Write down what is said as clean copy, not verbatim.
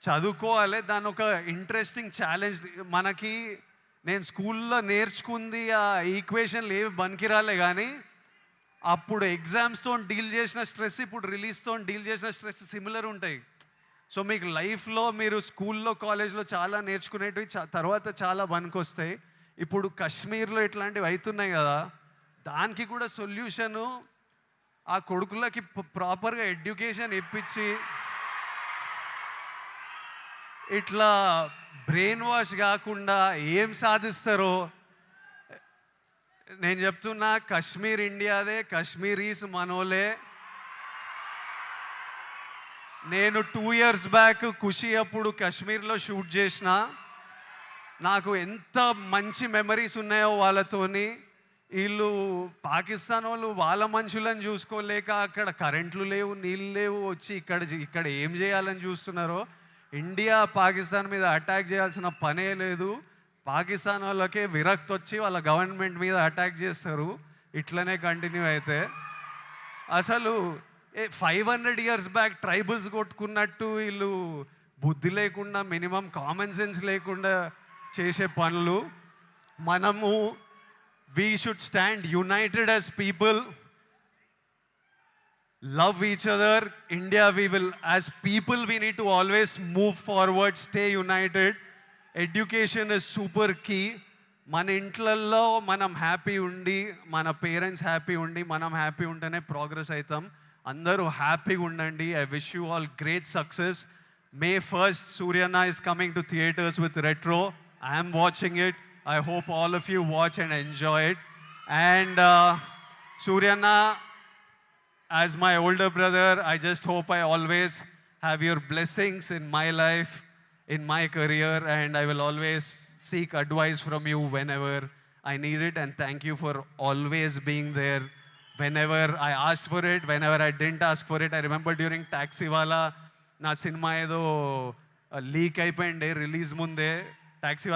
చదువుకోవాలి. దాన్నొక interesting challenge మనకి నేను స్కూల్లో నేర్చుకుంది ఆ ఈక్వేషన్‌లు ఏవి పనికిరాలే గానీ, అప్పుడు ఎగ్జామ్స్‌తోని డీల్ చేసిన స్ట్రెస్, ఇప్పుడు రిలీజ్‌తోని డీల్ చేసిన స్ట్రెస్ సిమిలర్ ఉంటాయి. సో, మీకు లైఫ్‌లో మీరు స్కూల్లో, కాలేజ్‌లో చాలా నేర్చుకునేటివి తర్వాత చాలా పనికొస్తాయి. ఇప్పుడు కశ్మీర్‌లో ఇట్లాంటివి అయితున్నాయి గదా! దానికి కూడా సొల్యూషను ఆ కొడుకులకి ప్రాపర్‌గా ఎడ్యుకేషన్ ఇప్పించి ఇట్లా బ్రెయిన్ వాష్ గాకుండా ఏం సాధిస్తారో నేను చెప్తున్నా, కశ్మీర్ ఇండియాదే, కశ్మీరీస్ మనోలే. నేను 2 ఇయర్స్ బ్యాక్ 'ఖుషి' అప్పుడు కశ్మీర్‌లో షూట్ చేసిన. నాకు ఎంత మంచి మెమరీస్ ఉన్నాయో వాళ్ళతోని. ఈళ్ళు పాకిస్తానోళ్ళు వాళ్ళ మనుషులను చూసుకోలేక అక్కడ కరెంట్లు లేవు, నీళ్ళు లేవు, వచ్చి ఇక్కడ ఏం చేయాలని చూస్తున్నారో. ఇండియా పాకిస్తాన్ మీద అటాక్ చేయాల్సిన పనే లేదు. పాకిస్తాన్ వాళ్ళకే విరక్తొచ్చి వాళ్ళ గవర్నమెంట్ మీద అటాక్ చేస్తారు. ఇట్లనే కంటిన్యూ అయితే. అసలు 500 ఇయర్స్ బ్యాక్ ట్రైబల్స్ కొట్టుకున్నట్టు వీళ్ళు బుద్ధి లేకుండా, మినిమమ్ కామన్ సెన్స్ లేకుండా చేసే పనులు. మనము we should stand united as people, love each other. India, as people, we need to always move forward, stay united. Education is super key. మన ఇంట్లల్లో మనం హ్యాపీ ఉండి, మన పేరెంట్స్ హ్యాపీ ఉండి, మనం హ్యాపీ ఉంటేనే ప్రోగ్రెస్ అవుతాం. అందరూ హ్యాపీగా ఉండండి. I wish you all great success. May 1st, Suryana is coming to theaters with Retro. I am watching it. I hope all of you watch and enjoy it. And Suryana, as my older brother, I just hope I always have your blessings in my life, in my career, and I will always seek advice from you whenever I need it. And thank you for always being there whenever I asked for it, whenever I didn't ask for it. I remember during Taxiwala, నా cinema ఏదో leak అయిపోయింది release ముందే. Taxi